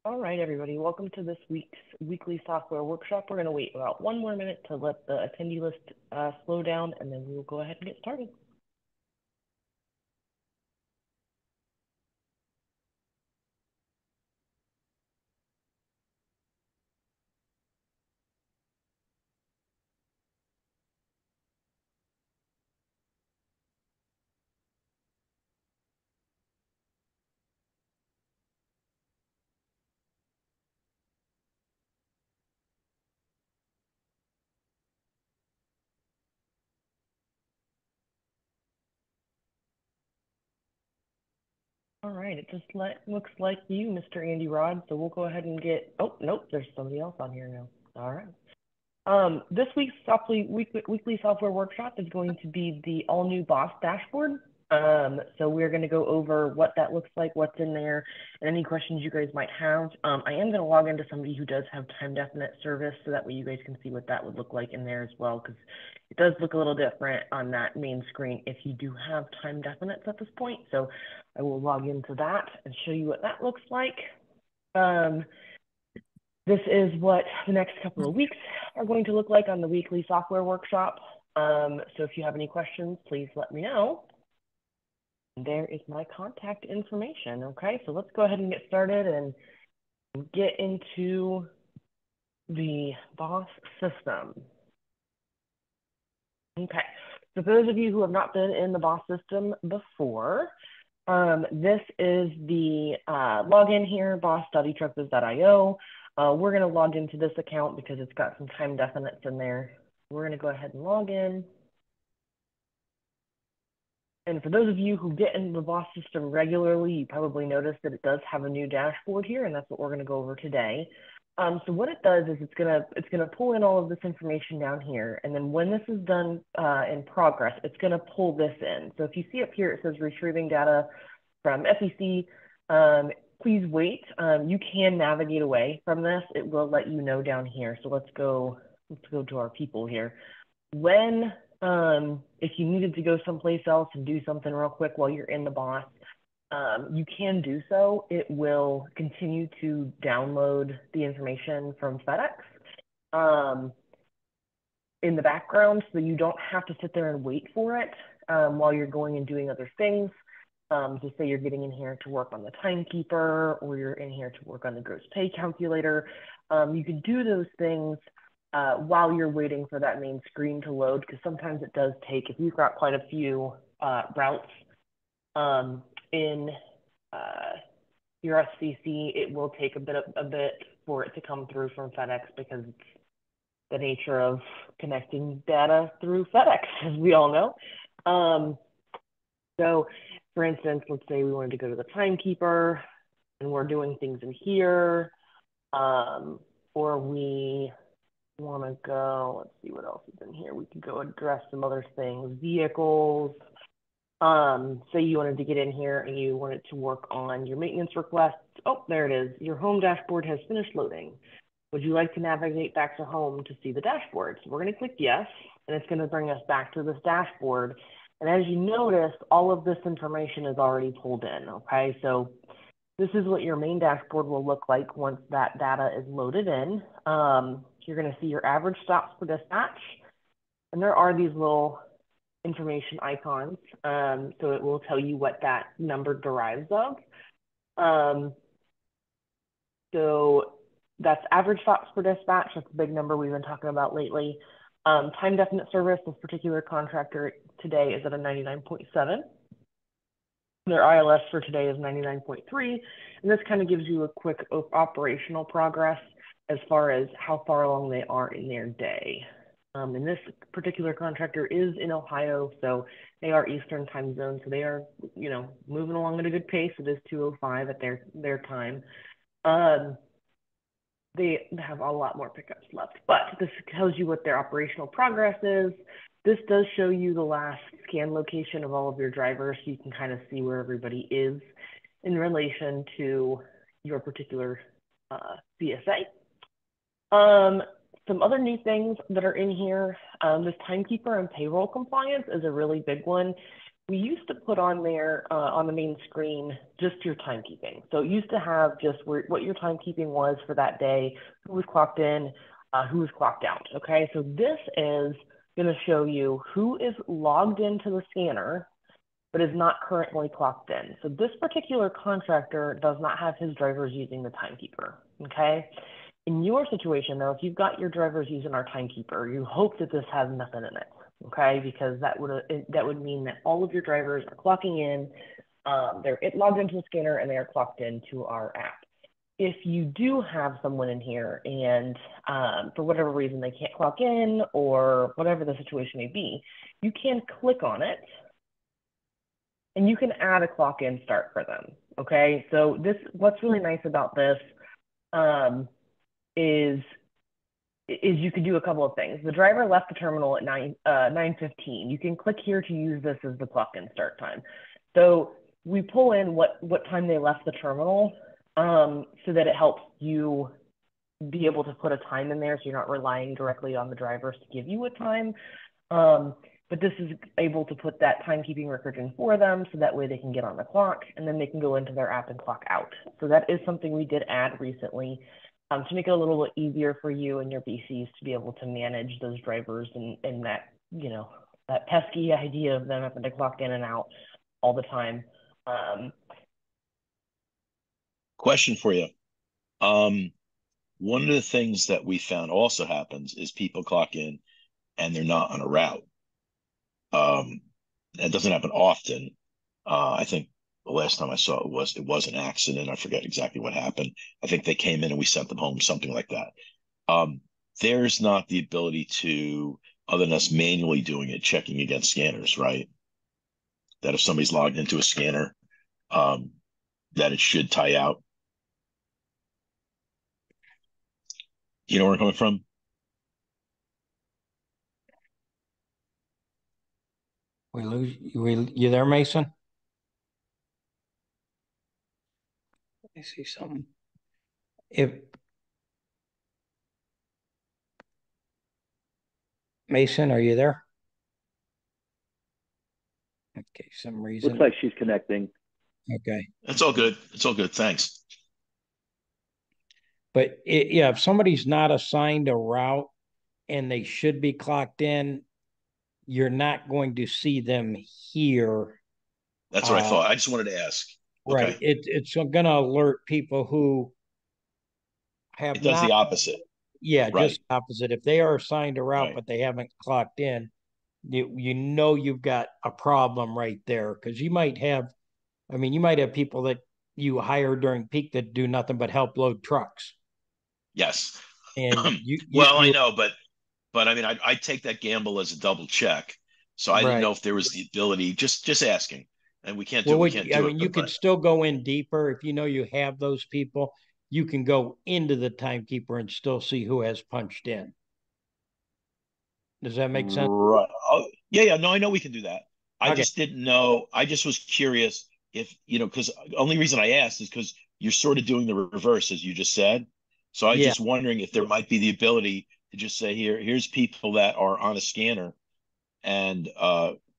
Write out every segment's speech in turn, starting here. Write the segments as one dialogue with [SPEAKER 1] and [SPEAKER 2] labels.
[SPEAKER 1] All right, everybody, welcome to this week's weekly software workshop. We're going to wait about one more minute to let the attendee list slow down, and then we will go ahead and get started. All right, it just looks like you, Mr. Andy Rod, so we'll go ahead and get, oh, nope, there's somebody else on here now. All right. This week's weekly software workshop is going to be the all-new Boss dashboard. So we're going to go over what that looks like, what's in there, and any questions you guys might have. I am going to log into somebody who does have time-definite service, so that way you guys can see what that would look like in there as well, because it does look a little different on that main screen if you do have time definites at this point. So I will log into that and show you what that looks like. This is what the next couple of weeks are going to look like on the weekly software workshop. So if you have any questions, please let me know. There is my contact information. Okay, so let's go ahead and get started and get into the Boss system. Okay, so for those of you who have not been in the Boss system before, this is the login here, boss.etrepos.io. We're going to log into this account because it's got some time definites in there. We're going to go ahead and log in. And for those of you who get into the Boss system regularly, you probably noticed that it does have a new dashboard here, and that's what we're going to go over today. So what it does is it's gonna pull in all of this information down here, and then when this is done in progress, it's gonna pull this in. So if you see up here, it says retrieving data from FEC. Please wait. You can navigate away from this. It will let you know down here. So let's go to our people here. When if you needed to go someplace else and do something real quick while you're in the Boss, you can do so. It will continue to download the information from FedEx in the background, so you don't have to sit there and wait for it while you're going and doing other things. So say you're getting in here to work on the timekeeper, or you're in here to work on the gross pay calculator. You can do those things while you're waiting for that main screen to load, because sometimes it does take, if you've got quite a few routes in your SCC, it will take a bit for it to come through from FedEx, because it's the nature of connecting data through FedEx, as we all know. So for instance, let's say we wanted to go to the timekeeper and we're doing things in here, or we want to go, let's see what else is in here. We could go address some other things, vehicles. Say you wanted to get in here and you wanted to work on your maintenance requests. Oh, there it is. Your home dashboard has finished loading. Would you like to navigate back to home to see the dashboard? So we're going to click yes, and it's going to bring us back to this dashboard. And as you notice, all of this information is already pulled in, okay? So this is what your main dashboard will look like once that data is loaded in. You're going to see your average stops per dispatch, and there are these little information icons, so it will tell you what that number derives of. So that's average stops per dispatch. That's a big number we've been talking about lately. Time definite service, this particular contractor today is at a 99.7. Their ILS for today is 99.3, and this kind of gives you a quick operational progress as far as how far along they are in their day. And this particular contractor is in Ohio, so they are Eastern time zone, so they are, moving along at a good pace. It is 2:05 at their time. They have a lot more pickups left, but this tells you what their operational progress is. This does show you the last scan location of all of your drivers, so you can kind of see where everybody is in relation to your particular CSA. Some other new things that are in here, this timekeeper and payroll compliance is a really big one. We used to put on there on the main screen just your timekeeping. So it used to have just what your timekeeping was for that day, who was clocked in, who was clocked out. Okay, so this is going to show you who is logged into the scanner but is not currently clocked in. So this particular contractor does not have his drivers using the timekeeper. Okay. In your situation, though, if you've got your drivers using our timekeeper, you hope that this has nothing in it, okay? Because that would mean that all of your drivers are clocking in, they're logged into the scanner, and they are clocked into our app. If you do have someone in here and for whatever reason they can't clock in or whatever the situation may be, you can click on it and you can add a clock in start for them, okay? So what's really nice about this is you could do a couple of things. The driver left the terminal at 9:15. You can click here to use this as the clock in start time. So we pull in what time they left the terminal so that it helps you be able to put a time in there so you're not relying directly on the drivers to give you a time. But this is able to put that timekeeping record in for them so that way they can get on the clock and then they can go into their app and clock out. So that is something we did add recently to make it a little bit easier for you and your BCs to be able to manage those drivers and that, that pesky idea of them having to clock in and out all the time.
[SPEAKER 2] Question for you. One of the things that we found also happens is people clock in and they're not on a route. That doesn't happen often. I think the last time I saw it was an accident. I forget exactly what happened. I think they came in and we sent them home, something like that. There's not the ability to, other than us manually doing it, checking against scanners, right? That if somebody's logged into a scanner, that it should tie out. You know where I'm coming from?
[SPEAKER 3] You there, Mason? I see something. If Mason, are you there? Okay, some reason.
[SPEAKER 4] Looks like she's connecting.
[SPEAKER 3] Okay.
[SPEAKER 2] It's all good. It's all good. Thanks.
[SPEAKER 3] But if somebody's not assigned a route and they should be clocked in, you're not going to see them here.
[SPEAKER 2] That's what I thought. I just wanted to ask.
[SPEAKER 3] Right.
[SPEAKER 2] Okay.
[SPEAKER 3] It's going to alert people who have
[SPEAKER 2] It does
[SPEAKER 3] not.
[SPEAKER 2] the opposite.
[SPEAKER 3] Yeah,
[SPEAKER 2] Right.
[SPEAKER 3] just opposite. If they are assigned a route,
[SPEAKER 2] Right.
[SPEAKER 3] but they haven't clocked in, you've got a problem right there. Because you might have people that you hire during peak that do nothing but help load trucks.
[SPEAKER 2] Yes.
[SPEAKER 3] And
[SPEAKER 2] Well, I know, but I mean, I take that gamble as a double check. So I didn't
[SPEAKER 3] right.
[SPEAKER 2] know if there was the ability. Just asking, and we can't do
[SPEAKER 3] Well,
[SPEAKER 2] we can't do it.
[SPEAKER 3] you could still go in deeper if you know you have those people. You can go into the timekeeper and still see who has punched in. Does that make sense?
[SPEAKER 2] Right. Oh, yeah. No, I know we can do that. I
[SPEAKER 3] Okay.
[SPEAKER 2] just didn't know. I just was curious if, because the only reason I asked is because you're sort of doing the reverse, as you just said. So I was
[SPEAKER 3] Yeah.
[SPEAKER 2] just wondering if there might be the ability to just say, here's people that are on a scanner and,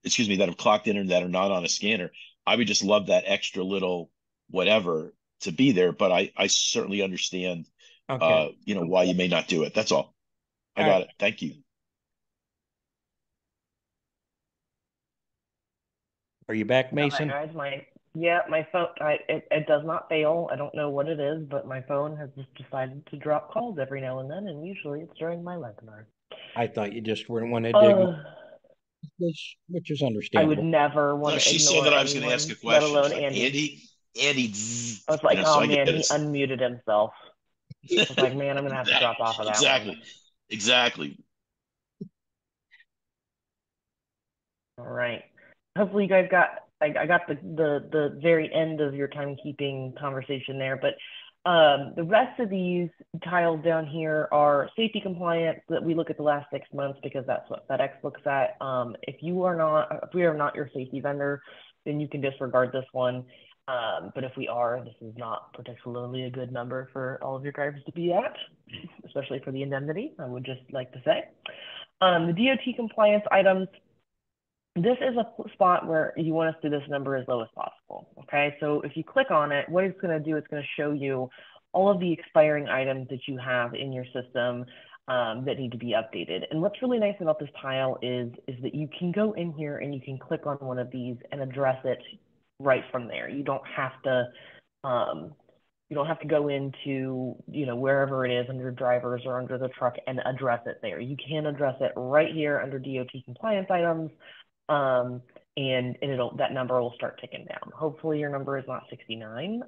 [SPEAKER 2] excuse me, that have clocked in and that are not on a scanner. I would just love that extra little whatever to be there, but I certainly understand,
[SPEAKER 3] Okay.
[SPEAKER 2] why you may not do it. That's all. I
[SPEAKER 3] All
[SPEAKER 2] got
[SPEAKER 3] right.
[SPEAKER 2] it. Thank you.
[SPEAKER 3] Are you back,
[SPEAKER 1] All right,
[SPEAKER 3] Mason?
[SPEAKER 1] guys, my phone, it does not fail. I don't know what it is, but my phone has just decided to drop calls every now and then, and usually it's during my webinar.
[SPEAKER 3] I thought you just wouldn't want to dig,
[SPEAKER 1] Uh,
[SPEAKER 3] which is
[SPEAKER 1] I would
[SPEAKER 3] understandable.
[SPEAKER 1] never want
[SPEAKER 2] No,
[SPEAKER 1] to
[SPEAKER 2] she said
[SPEAKER 1] ignore
[SPEAKER 2] that I was going to ask
[SPEAKER 1] anyone,
[SPEAKER 2] a
[SPEAKER 1] let
[SPEAKER 2] question.
[SPEAKER 1] alone
[SPEAKER 2] She's like,
[SPEAKER 1] Andy.
[SPEAKER 2] Andy,
[SPEAKER 1] I was like,
[SPEAKER 2] so
[SPEAKER 1] oh
[SPEAKER 2] I get
[SPEAKER 1] man, he
[SPEAKER 2] it.
[SPEAKER 1] unmuted himself. I was like, man, I'm gonna have to drop off of that one.
[SPEAKER 2] Exactly. Exactly.
[SPEAKER 1] All right. Hopefully you guys got I got the very end of your timekeeping conversation there, but the rest of these tiles down here are safety compliance that we look at the last 6 months because that's what FedEx looks at. If we are not your safety vendor, then you can disregard this one. But if we are, this is not particularly a good number for all of your drivers to be at, especially for the indemnity, I would just like to say. The DOT compliance items, this is a spot where you want to see this number as low as possible. Okay, so if you click on it, what it's going to do, it's going to show you all of the expiring items that you have in your system that need to be updated. And what's really nice about this tile is that you can go in here and you can click on one of these and address it right from there. You don't have to go into, wherever it is under drivers or under the truck and address it there. You can address it right here under DOT compliance items. And that number will start ticking down. Hopefully your number is not 69.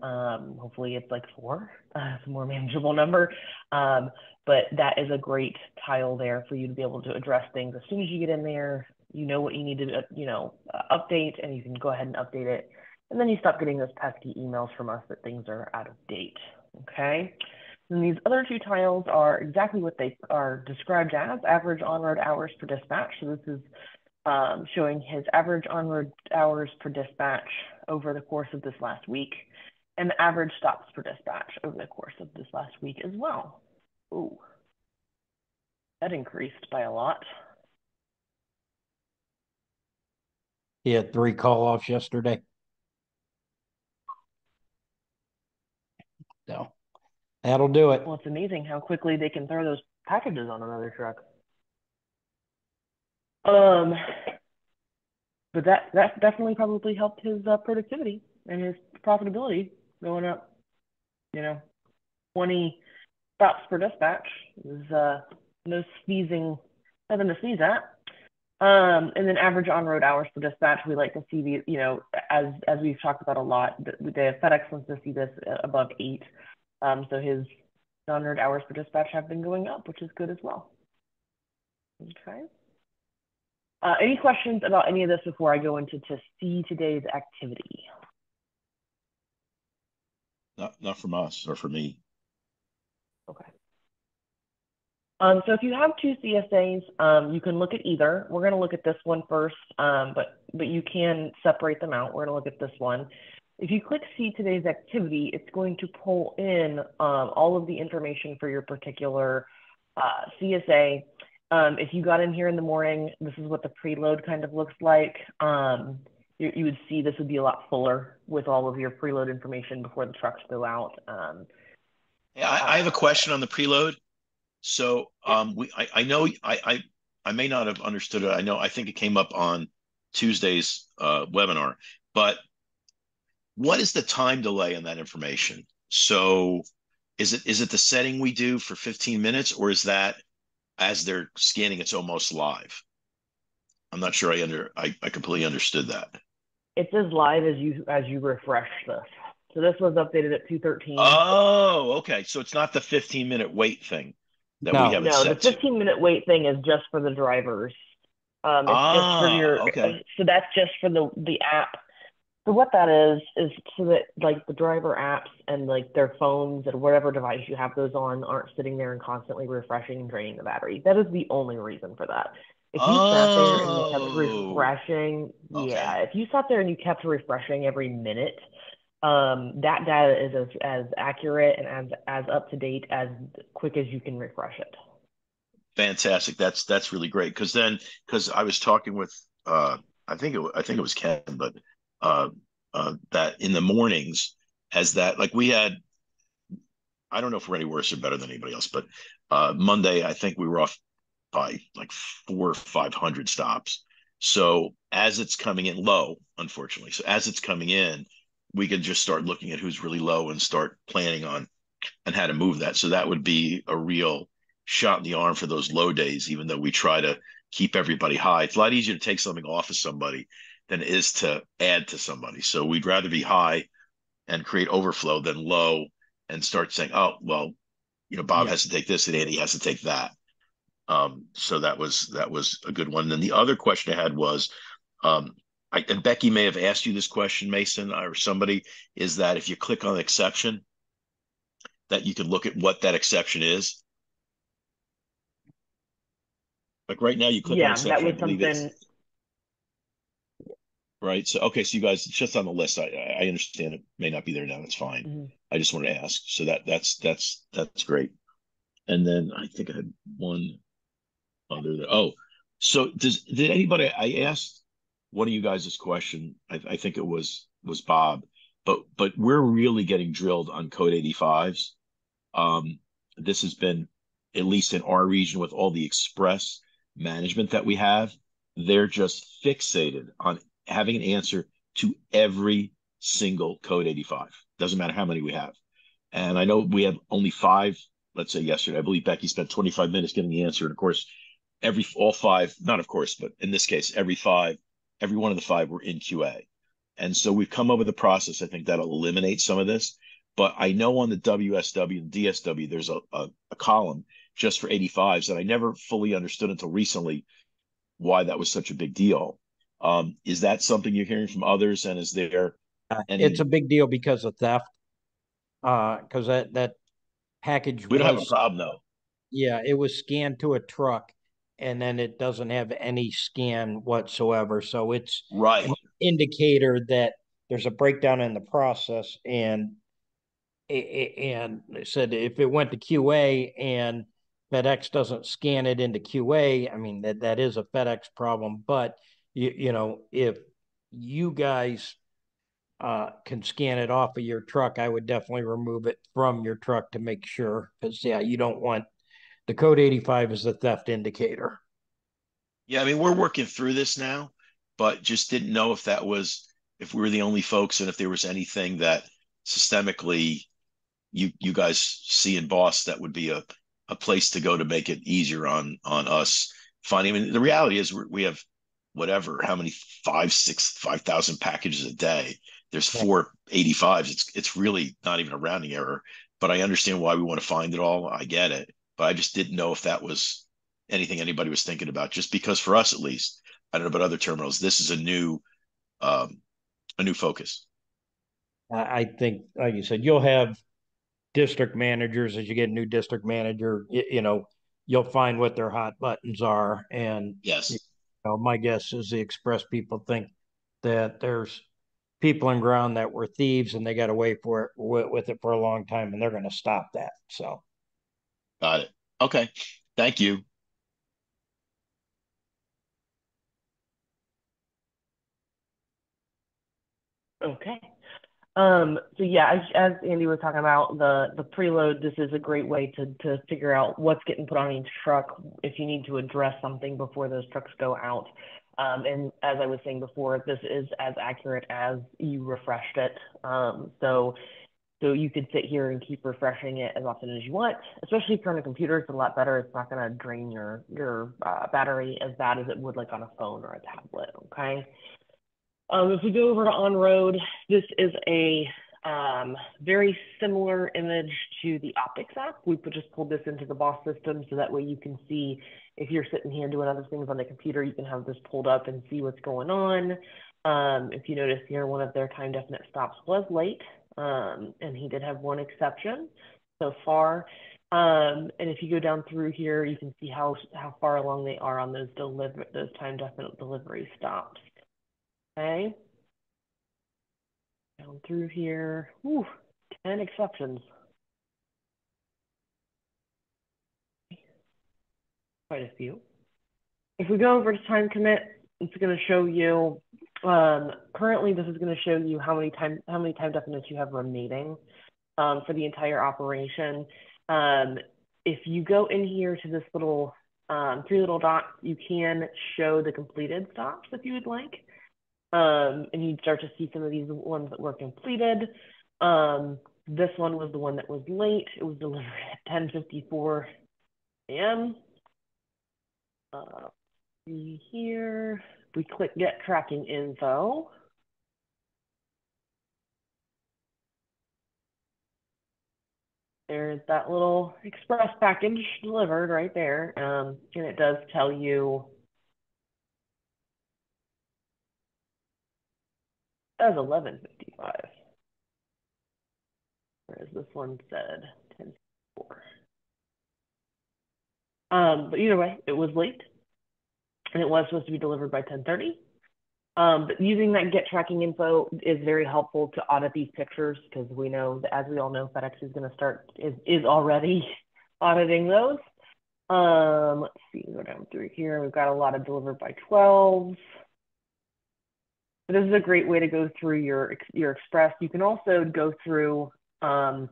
[SPEAKER 1] Hopefully it's like 4. It's a more manageable number. But that is a great tile there for you to be able to address things. As soon as you get in there, you know what you need to, update, and you can go ahead and update it. And then you stop getting those pesky emails from us that things are out of date, okay? And these other 2 tiles are exactly what they are described as, average on-road hours per dispatch. So this is showing his average on-road hours per dispatch over the course of this last week, and the average stops per dispatch over the course of this last week as well. Ooh, that increased by a lot.
[SPEAKER 3] He had 3 call-offs yesterday. So that'll do it.
[SPEAKER 1] Well, it's amazing how quickly they can throw those packages on another truck. But that definitely probably helped his productivity and his profitability going up. 20 stops per dispatch is no sneezing, nothing to sneeze at. And then average on-road hours per dispatch, we like to see as we've talked about a lot, the FedEx wants to see this above 8. So his on-road hours per dispatch have been going up, which is good as well. Okay. Any questions about any of this before I go into to see today's activity?
[SPEAKER 2] Not from us or from me.
[SPEAKER 1] Okay. So if you have 2 CSAs, you can look at either. We're going to look at this one first, but you can separate them out. We're going to look at this one. If you click see today's activity, it's going to pull in all of the information for your particular CSA. If you got in here in the morning, this is what the preload kind of looks like. You would see this would be a lot fuller with all of your preload information before the trucks go out.
[SPEAKER 2] I have a question on the preload. So I know I may not have understood it. I think it came up on Tuesday's webinar, but what is the time delay on that information? So is it the setting we do for 15 minutes, or is that as they're scanning, it's almost live? I'm not sure I completely understood that.
[SPEAKER 1] It's as live as you refresh this. So this was updated at 2:13.
[SPEAKER 2] Oh, okay. So it's not the 15-minute wait thing that we have it set
[SPEAKER 1] to. No, the 15-minute wait thing is just for the drivers. It's just for your.
[SPEAKER 2] Okay.
[SPEAKER 1] So that's just for the app. So what that is so that like the driver apps and like their phones and whatever device you have those on aren't sitting there and constantly refreshing and draining the battery. That is the only reason for that. If you sat there and you kept refreshing,
[SPEAKER 2] okay.
[SPEAKER 1] if you sat there and you kept refreshing every minute, that data is as accurate and as up to date as quick as you can refresh it.
[SPEAKER 2] Fantastic. That's really great because I was talking with I think it was Ken, but that in the mornings as that like we had, I don't know if we're any worse or better than anybody else, but Monday I think we were off by like 400 or 500 stops. So as it's coming in low, unfortunately, so as it's coming in, we could just start looking at who's really low and start planning on how to move that. So that would be a real shot in the arm for those low days, even though we try to keep everybody high. It's a lot easier to take something off of somebody than it is to add to somebody. So we'd rather be high and create overflow than low and start saying, oh, well, Bob has to take this and Andy has to take that. So that was a good one. And then the other question I had was, and Becky may have asked you this question, Mason, or somebody, is that if you click on exception, that you can look at what that exception is. Like right now, you click on exception,
[SPEAKER 1] that was
[SPEAKER 2] I believe
[SPEAKER 1] something.
[SPEAKER 2] it's right. So okay, so you guys, it's just on the list. I understand it may not be there now. It's fine.
[SPEAKER 1] Mm-hmm.
[SPEAKER 2] I just wanted to ask. So that's great. And then I think I had one other there. Oh, so did anybody? I asked one of you guys' question, I think it was Bob, but we're really getting drilled on code 85s. This has been, at least in our region, with all the express management that we have, they're just fixated on having an answer to every single code 85. Doesn't matter how many we have. And I know we have only five, let's say yesterday. I believe Becky spent 25 minutes getting the answer. And of course, all five, not of course, but in this case, every one of the five were in QA. And so we've come up with a process, I think, that'll eliminate some of this. But I know on the WSW and DSW, there's a column just for 85s that I never fully understood until recently why that was such a big deal. Is that something you're hearing from others? And is there
[SPEAKER 3] It's
[SPEAKER 2] any?
[SPEAKER 3] a big deal because of theft. Because that package
[SPEAKER 2] We don't have a
[SPEAKER 3] was,
[SPEAKER 2] problem though.
[SPEAKER 3] yeah, it was scanned to a truck, and then it doesn't have any scan whatsoever. So it's an
[SPEAKER 2] Right.
[SPEAKER 3] indicator that there's a breakdown in the process. And they said if it went to QA and FedEx doesn't scan it into QA, I mean that is a FedEx problem. But if you guys can scan it off of your truck, I would definitely remove it from your truck to make sure, because yeah, you don't want the code 85 is the theft indicator.
[SPEAKER 2] Yeah, I mean, we're working through this now, but just didn't know if that was, if we were the only folks, and if there was anything that systemically you guys see in Boss that would be a place to go to make it easier on us finding. I mean, the reality is we have whatever, how many, 5,000 packages a day. There's 485s. It's really not even a rounding error, but I understand why we want to find it all. I get it, but I just didn't know if that was anything anybody was thinking about. Just because for us, at least, I don't know about other terminals, this is a new focus.
[SPEAKER 3] I think, like you said, you'll have district managers as you get a new district manager. You'll find what their hot buttons are, and
[SPEAKER 2] Yes.
[SPEAKER 3] my guess is the express people think that there's people in ground that were thieves and they got away for it with it for a long time, and they're going to stop that. So
[SPEAKER 2] Got it. Okay. Thank you.
[SPEAKER 1] Okay. So yeah, as Andy was talking about the preload, this is a great way to figure out what's getting put on each truck if you need to address something before those trucks go out. And as I was saying before, this is as accurate as you refreshed it. So you could sit here and keep refreshing it as often as you want, especially if you're on a computer. It's a lot better. It's not going to drain your battery as bad as it would like on a phone or a tablet. Okay. If we go over to on-road, this is a very similar image to the Optics app. We just pulled this into the Boss system so that way you can see if you're sitting here doing other things on the computer, you can have this pulled up and see what's going on. If you notice here, one of their time definite stops was late, and he did have one exception so far. And if you go down through here, you can see how far along they are on those time definite delivery stops. Okay. Down through here. Whew, 10 exceptions. Quite a few. If we go over to time commit, it's going to show you, currently this is going to show you how many time definites you have remaining for the entire operation. If you go in here to this little three little dots, you can show the completed stops if you would like. And you'd start to see some of these ones that were completed. This one was the one that was late. It was delivered at 10:54 a.m. See here, we click get tracking info. There's that little express package delivered right there. And it does tell you as 11:55. Whereas this one said 10:04. But either way, it was late, and it was supposed to be delivered by 10:30. But using that get tracking info is very helpful to audit these pictures, because we know that, as we all know, FedEx is going to is already auditing those. Let's see, go down through here. We've got a lot of delivered by 12. But this is a great way to go through your Express. You can also go through and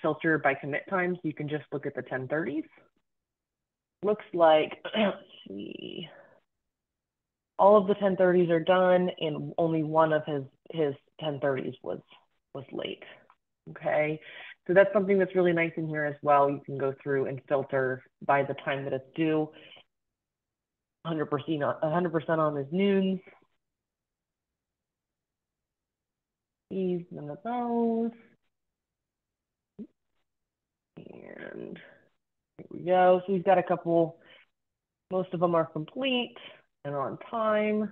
[SPEAKER 1] filter by commit time. So you can just look at the 1030s. Looks like, let's see, all of the 1030s are done, and only one of his 1030s was late. Okay, so that's something that's really nice in here as well. You can go through and filter by the time that it's due. 100% on his noons. These, none of those. And here we go. So we've got a couple. Most of them are complete and on time.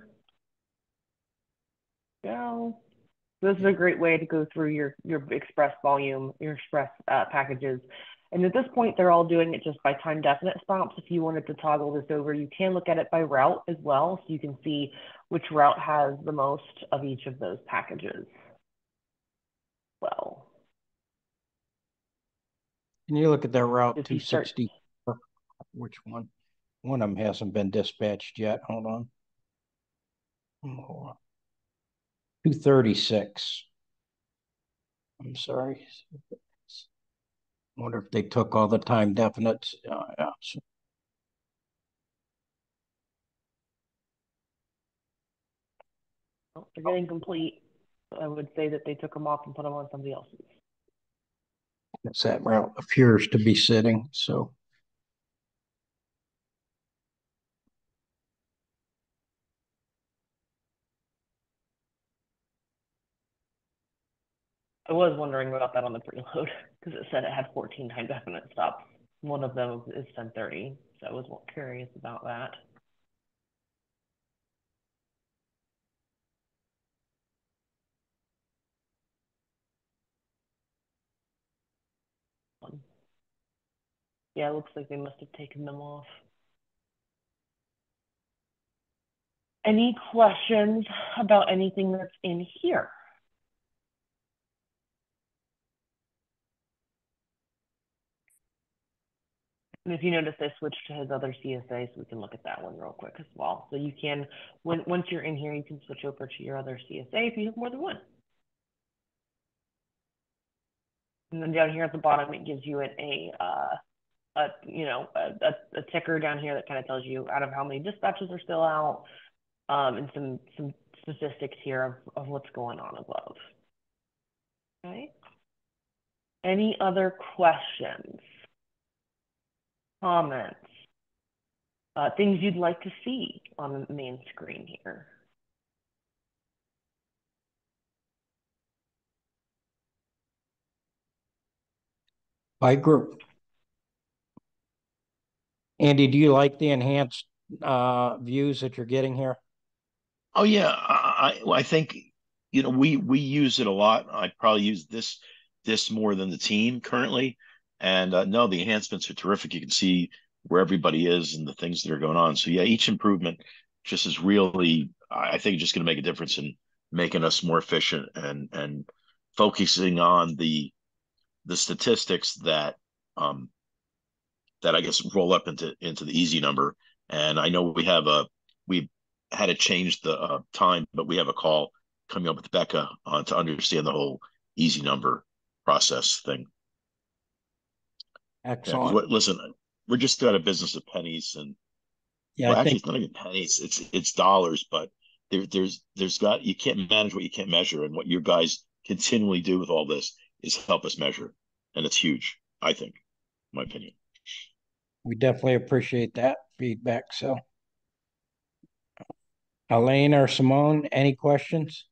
[SPEAKER 1] Go. This is a great way to go through your Express volume, your Express packages. And at this point, they're all doing it just by time definite stops. If you wanted to toggle this over, you can look at it by route as well. So you can see which route has the most of each of those packages. Well,
[SPEAKER 3] can you look at that route 260? Which one? One of them hasn't been dispatched yet. Hold on. 236. I'm sorry. I wonder if they took all the time definites. Yeah.
[SPEAKER 1] Well, they're getting complete. I would say that they took them off and put them on somebody else's.
[SPEAKER 3] Yes, that route appears to be sitting, so.
[SPEAKER 1] I was wondering about that on the preload because it said it had 14 time definite stops. One of them is 1030, so I was curious about that. Yeah, it looks like they must have taken them off. Any questions about anything that's in here? And if you notice, I switched to his other CSA, so we can look at that one real quick as well. So you can, once you're in here, you can switch over to your other CSA if you have more than one. And then down here at the bottom, it gives you a ticker down here that kind of tells you out of how many dispatches are still out, and some statistics here of what's going on above. Okay. Any other questions, comments, things you'd like to see on the main screen here?
[SPEAKER 3] By group. Andy, do you like the enhanced views that you're getting here?
[SPEAKER 2] Oh yeah, I think we use it a lot. I probably use this more than the team currently, and no, the enhancements are terrific. You can see where everybody is and the things that are going on. So yeah, each improvement just is really, I think, just going to make a difference in making us more efficient and focusing on the statistics that I guess roll up into the easy number. And I know we had to change the time, but we have a call coming up with Becca to understand the whole easy number process thing.
[SPEAKER 3] Excellent.
[SPEAKER 2] Yeah, listen, we're just got a business of pennies, and
[SPEAKER 3] yeah,
[SPEAKER 2] well, actually, it's not even pennies; it's dollars. But there's got you can't manage what you can't measure, and what you guys continually do with all this is help us measure, and it's huge. I think, in my opinion.
[SPEAKER 3] We definitely appreciate that feedback. So, Elaine or Simone, any questions?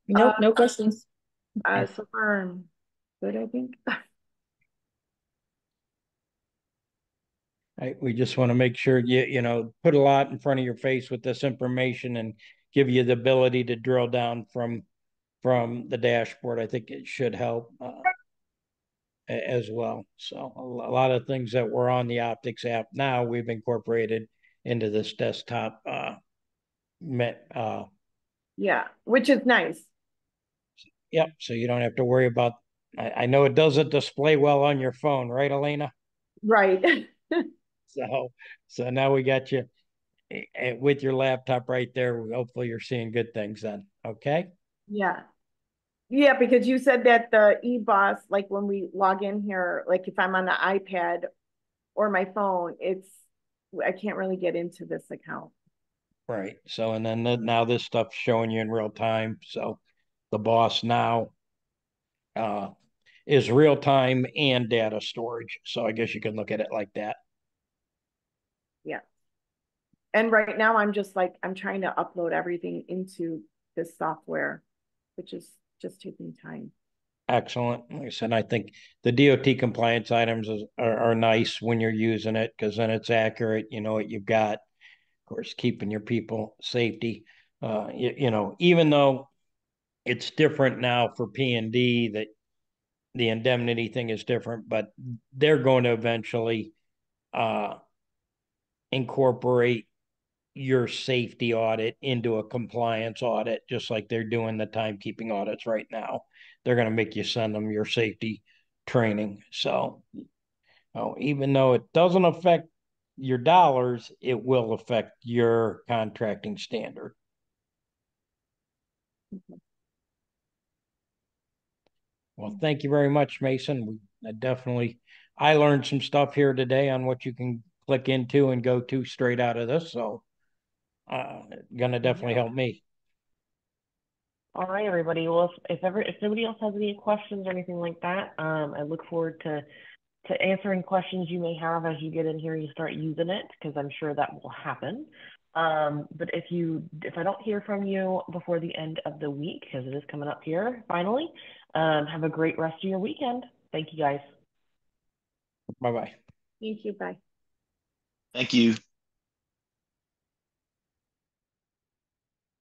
[SPEAKER 4] Nope, no questions. So far, good, I think.
[SPEAKER 3] We just want to make sure you put a lot in front of your face with this information and give you the ability to drill down from the dashboard. I think it should help as well. So a lot of things that were on the Optics app now we've incorporated into this desktop.
[SPEAKER 4] Yeah, which is nice.
[SPEAKER 3] Yep. So you don't have to worry about. I know it doesn't display well on your phone, right, Elena?
[SPEAKER 4] Right.
[SPEAKER 3] So now we got you with your laptop right there. Hopefully you're seeing good things then. Okay.
[SPEAKER 4] Yeah. Yeah, because you said that the e-boss, like when we log in here, like if I'm on the iPad or my phone, I can't really get into this account.
[SPEAKER 3] Right. So, and then now this stuff's showing you in real time. So the boss now is real time and data storage. So I guess you can look at it like that.
[SPEAKER 4] Yeah. And right now I'm just like, I'm trying to upload everything into this software, which is just taking time.
[SPEAKER 3] Excellent. Like I said, I think the DOT compliance items are nice when you're using it because then it's accurate. You know what you've got. Of course, keeping your people safety. Even though it's different now for P&D, that the indemnity thing is different, but they're going to eventually incorporate your safety audit into a compliance audit, just like they're doing the timekeeping audits right now. They're going to make you send them your safety training. So, even though it doesn't affect your dollars, it will affect your contracting standard. Well, thank you very much, Mason. I learned some stuff here today on what you can click into and go to straight out of this. So, gonna definitely help me.
[SPEAKER 1] All right, everybody. Well, if nobody else has any questions or anything like that, I look forward to answering questions you may have as you get in here and you start using it, because I'm sure that will happen. But if I don't hear from you before the end of the week, because it is coming up here finally, have a great rest of your weekend. Thank you, guys.
[SPEAKER 3] Bye bye.
[SPEAKER 4] Thank you. Bye.
[SPEAKER 2] Thank you.